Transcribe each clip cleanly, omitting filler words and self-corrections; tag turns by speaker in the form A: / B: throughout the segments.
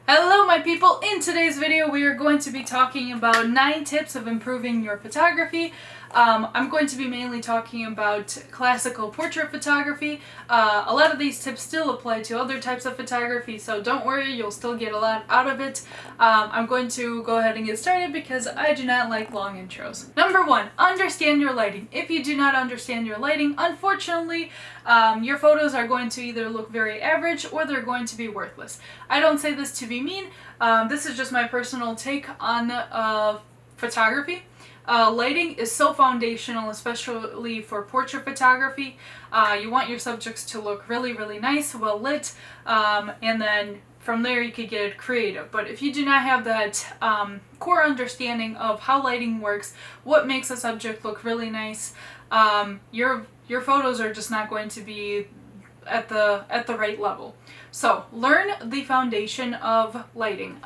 A: Hello my people! In today's video we are going to be talking about 9 tips of improving your photography. I'm going to be mainly talking about classical portrait photography. A lot of these tips still apply to other types of photography, so don't worry, you'll still get a lot out of it. I'm going to go ahead and get started because I do not like long intros. Number 1, understand your lighting. If you do not understand your lighting, unfortunately, your photos are going to either look very average or they're going to be worthless. I don't say this to be mean, this is just my personal take on photography. Lighting is so foundational, especially for portrait photography. You want your subjects to look really, really nice, well lit, and then from there you could get creative. But if you do not have that core understanding of how lighting works, what makes a subject look really nice, your photos are just not going to be at the right level. So learn the foundation of lighting.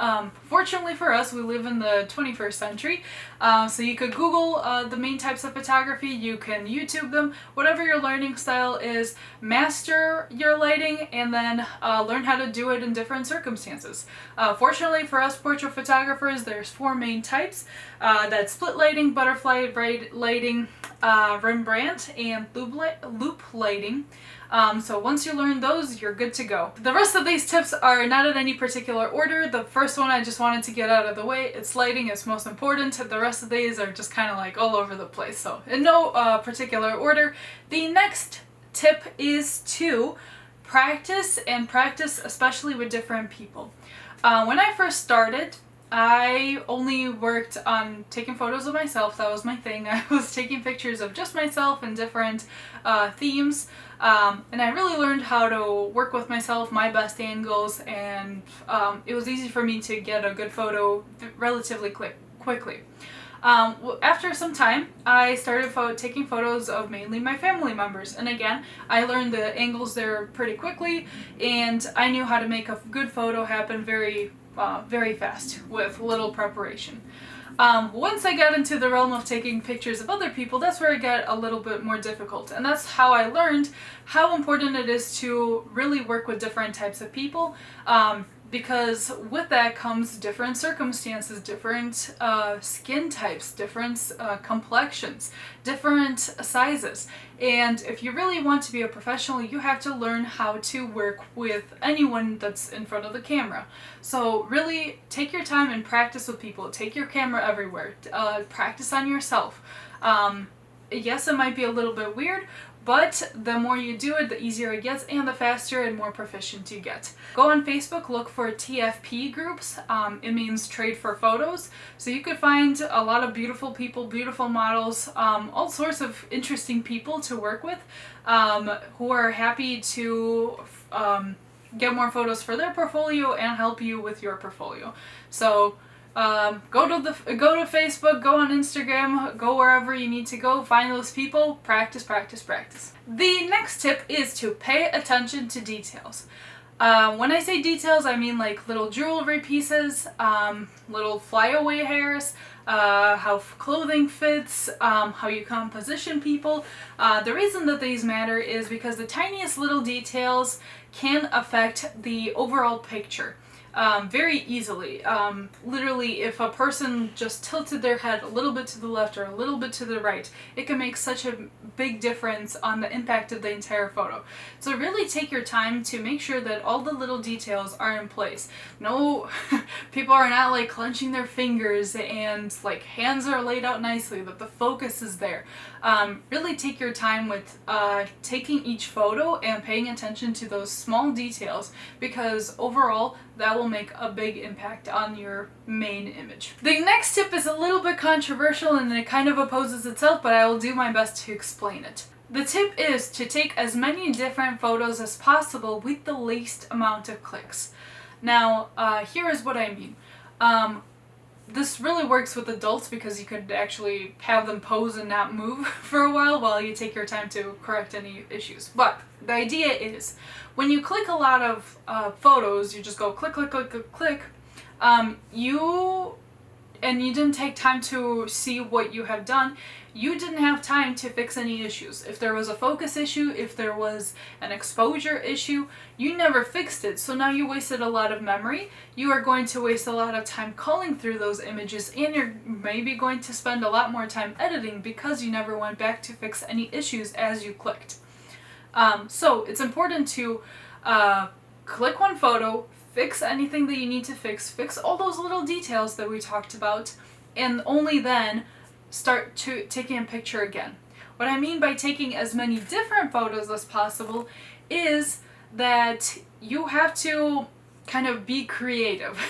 A: Fortunately for us, we live in the 21st century, so you could Google the main types of photography, you can YouTube them, whatever your learning style is, master your lighting, and then learn how to do it in different circumstances. Fortunately for us portrait photographers, there's 4 main types. That's split lighting, butterfly lighting, Rembrandt, and loop lighting. So once you learn those, you're good to go. The rest of these tips are not in any particular order. The first one I just wanted to get out of the way. It's lighting, it's most important. The rest of these are just kind of like all over the place. So in no particular order. The next tip is to practice, and practice especially with different people. When I first started, I only worked on taking photos of myself. That was my thing. I was taking pictures of just myself in different themes, and I really learned how to work with myself, my best angles, and it was easy for me to get a good photo relatively quickly. After some time, I started taking photos of mainly my family members, and again, I learned the angles there pretty quickly, and I knew how to make a good photo happen very fast with little preparation. Once I got into the realm of taking pictures of other people, that's where it got a little bit more difficult, and that's how I learned how important it is to really work with different types of people, because with that comes different circumstances, different skin types, different complexions, different sizes. And if you really want to be a professional, you have to learn how to work with anyone that's in front of the camera. So really take your time and practice with people. Take your camera everywhere. Practice on yourself. Yes, it might be a little bit weird, but the more you do it, the easier it gets and the faster and more proficient you get. Go on Facebook, look for TFP groups. It means Trade for Photos. So you could find a lot of beautiful people, beautiful models, all sorts of interesting people to work with, who are happy to get more photos for their portfolio and help you with your portfolio. So go to Facebook, go on Instagram, go wherever you need to go, find those people, practice, practice, practice. The next tip is to pay attention to details. When I say details, I mean like little jewelry pieces, little flyaway hairs, how clothing fits, how you composition people. The reason that these matter is because the tiniest little details can affect the overall picture. Very easily. Literally, if a person just tilted their head a little bit to the left or a little bit to the right, it can make such a big difference on the impact of the entire photo. So really take your time to make sure that all the little details are in place. No, people are not like clenching their fingers and like hands are laid out nicely, that the focus is there. Really take your time with taking each photo and paying attention to those small details, because overall that will make a big impact on your main image. The next tip is a little bit controversial and it kind of opposes itself, but I will do my best to explain it. The tip is to take as many different photos as possible with the least amount of clicks. Now, here is what I mean. This really works with adults because you could actually have them pose and not move for a while you take your time to correct any issues. But the idea is, when you click a lot of photos, you just go click, click, click, click, click, and you didn't take time to see what you have done, you didn't have time to fix any issues. If there was a focus issue, if there was an exposure issue, you never fixed it. So now you wasted a lot of memory. You are going to waste a lot of time culling through those images, and you're maybe going to spend a lot more time editing because you never went back to fix any issues as you clicked. So it's important to click one photo, fix anything that you need to fix all those little details that we talked about, and only then start taking a picture again. What I mean by taking as many different photos as possible is that you have to kind of be creative.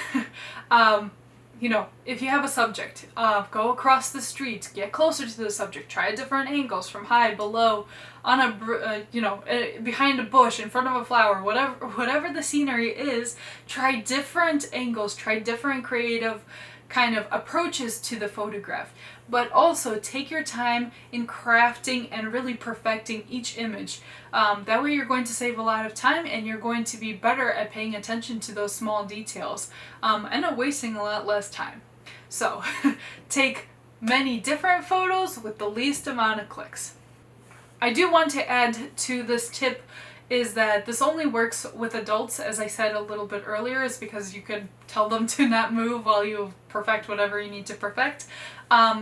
A: You know, if you have a subject, go across the street, get closer to the subject, try different angles from high, below, on a, behind a bush, in front of a flower, whatever the scenery is, try different angles, try different creative kind of approaches to the photograph. But also take your time in crafting and really perfecting each image. That way you're going to save a lot of time, and you're going to be better at paying attention to those small details, and at wasting a lot less time. So take many different photos with the least amount of clicks. I do want to add to this tip is that this only works with adults, as I said a little bit earlier, is because you could tell them to not move while you perfect whatever you need to perfect.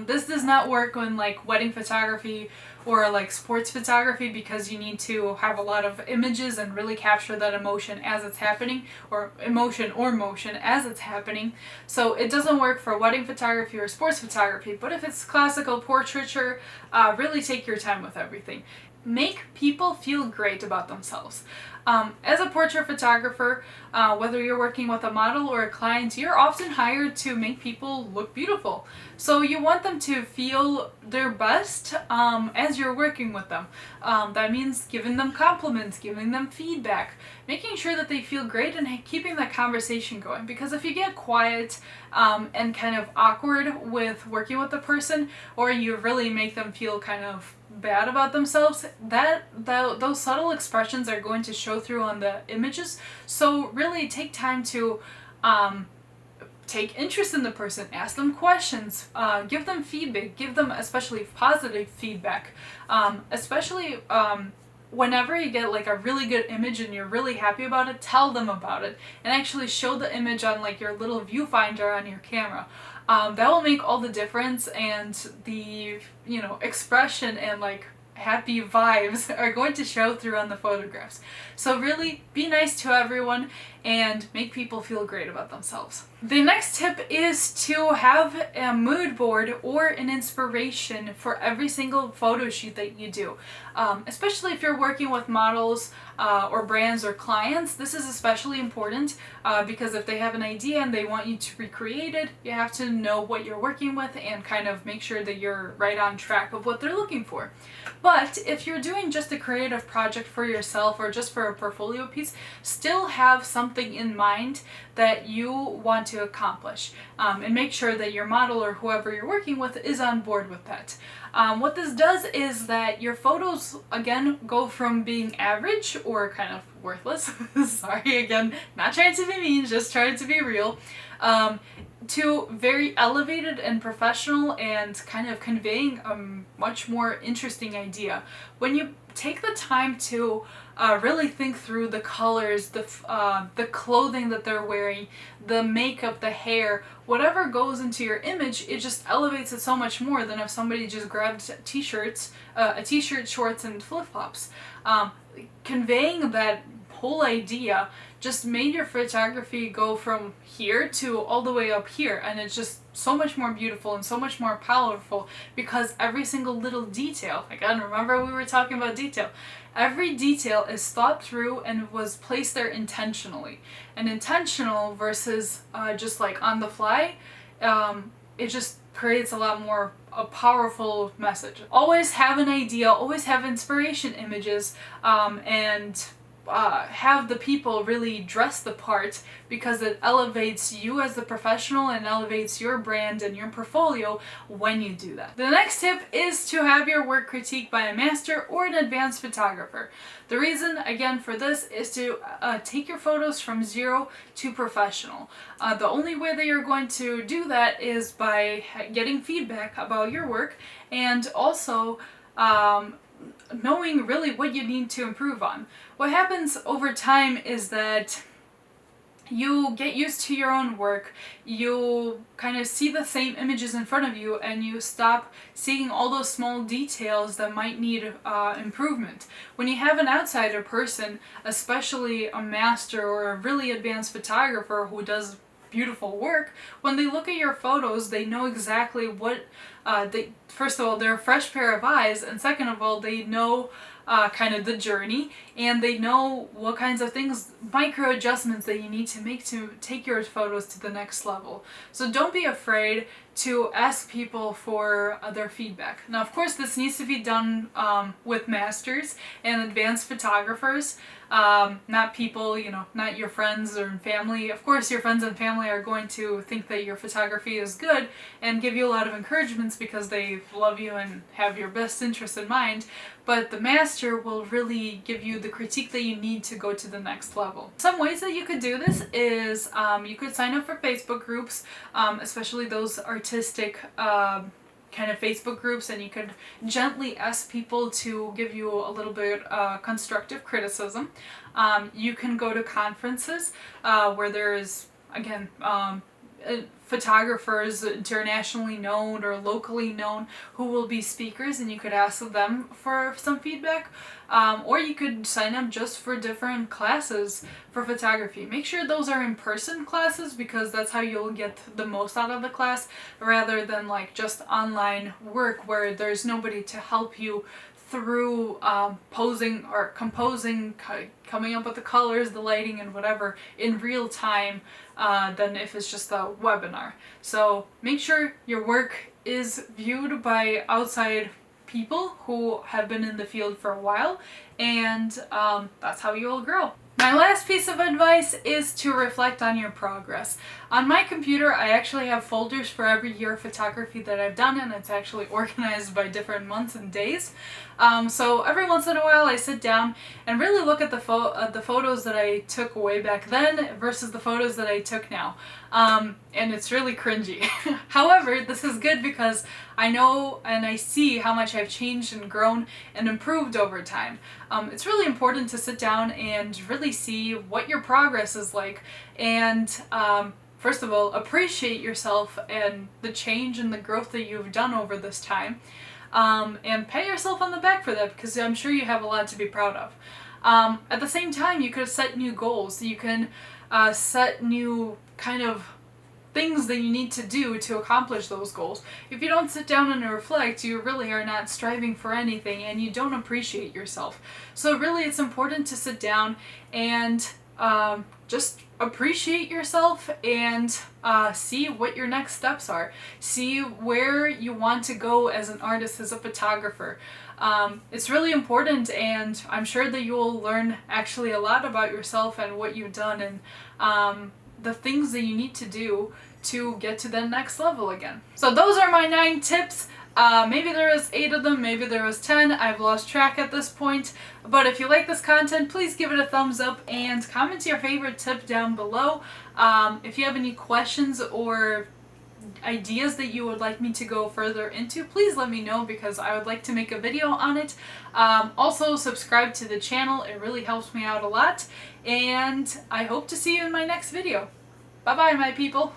A: This does not work on like wedding photography or like sports photography, because you need to have a lot of images and really capture that emotion as it's happening, or emotion or motion as it's happening. So it doesn't work for wedding photography or sports photography, but if it's classical portraiture, really take your time with everything. Make people feel great about themselves. As a portrait photographer, whether you're working with a model or a client, you're often hired to make people look beautiful. So you want them to feel their best as you're working with them. That means giving them compliments, giving them feedback, making sure that they feel great, and keeping that conversation going. Because if you get quiet and kind of awkward with working with the person, or you really make them feel kind of bad about themselves, those subtle expressions are going to show through on the images. So really take time to take interest in the person, ask them questions, give them feedback, give them especially positive feedback, especially whenever you get like a really good image and you're really happy about it, tell them about it, and actually show the image on like your little viewfinder on your camera. That will make all the difference, and the, expression and like happy vibes are going to show through on the photographs. So really be nice to everyone and make people feel great about themselves. The next tip is to have a mood board or an inspiration for every single photo shoot that you do. Especially if you're working with models or brands or clients, this is especially important because if they have an idea and they want you to recreate it, you have to know what you're working with and kind of make sure that you're right on track of what they're looking for. But if you're doing just a creative project for yourself or just for a portfolio piece, still have something in mind that you want to accomplish, and make sure that your model or whoever you're working with is on board with that. What this does is that your photos, again, go from being average or kind of worthless, sorry again, not trying to be mean, just trying to be real, to very elevated and professional and kind of conveying a much more interesting idea. When you take the time to really think through the colors, the clothing that they're wearing, the makeup, the hair, whatever goes into your image, it just elevates it so much more than if somebody just grabbed t-shirts, a t-shirt, shorts, and flip-flops. Conveying that whole idea just made your photography go from here to all the way up here, and it's just so much more beautiful and so much more powerful because every single little detail, again, remember we were talking about detail, every detail is thought through and was placed there intentionally. And intentional versus just like on the fly, it just creates a lot more a powerful message. Always have an idea, always have inspiration images, and have the people really dress the part, because it elevates you as the professional and elevates your brand and your portfolio when you do that. The next tip is to have your work critiqued by a master or an advanced photographer. The reason, again, for this is to take your photos from zero to professional. The only way that you're going to do that is by getting feedback about your work, and also knowing really what you need to improve on. What happens over time is that you get used to your own work, you kind of see the same images in front of you, and you stop seeing all those small details that might need improvement. When you have an outsider person, especially a master or a really advanced photographer who does beautiful work, when they look at your photos, they know exactly what first of all, they're a fresh pair of eyes, and second of all, they know kind of the journey, and they know what kinds of things, micro adjustments that you need to make to take your photos to the next level. So don't be afraid to ask people for their feedback. Now, of course, this needs to be done with masters and advanced photographers, not people, not your friends or family. Of course, your friends and family are going to think that your photography is good and give you a lot of encouragements because they love you and have your best interest in mind, but the master will really give you the critique that you need to go to the next level. Some ways that you could do this is you could sign up for Facebook groups, especially those artistic kind of Facebook groups, and you could gently ask people to give you a little bit constructive criticism. You can go to conferences where there is, again, photographers internationally known or locally known who will be speakers, and you could ask them for some feedback, or you could sign up just for different classes for photography. Make sure those are in-person classes, because that's how you'll get the most out of the class, rather than like just online work where there's nobody to help you through posing or composing, coming up with the colors, the lighting, and whatever in real time, than if it's just a webinar. So make sure your work is viewed by outside people who have been in the field for a while, and that's how you'll grow. My last piece of advice is to reflect on your progress. On my computer, I actually have folders for every year of photography that I've done, and it's actually organized by different months and days. So every once in a while I sit down and really look at the photos that I took way back then versus the photos that I took now. And it's really cringy. However, this is good because I know and I see how much I've changed and grown and improved over time. It's really important to sit down and really see what your progress is like, and first of all, appreciate yourself and the change and the growth that you've done over this time, and pat yourself on the back for that, because I'm sure you have a lot to be proud of. At the same time, you could set new goals. You can set new kind of things that you need to do to accomplish those goals. If you don't sit down and reflect, you really are not striving for anything, and you don't appreciate yourself. So really, it's important to sit down and just appreciate yourself and see what your next steps are. See where you want to go as an artist, as a photographer. It's really important, and I'm sure that you'll learn actually a lot about yourself and what you've done, and the things that you need to do to get to the next level again. So those are my 9 tips. Maybe there was 8 of them, maybe there was 10. I've lost track at this point. But if you like this content, please give it a thumbs up and comment your favorite tip down below. If you have any questions or ideas that you would like me to go further into, please let me know, because I would like to make a video on it. Also, subscribe to the channel. It really helps me out a lot. And I hope to see you in my next video. Bye bye, my people.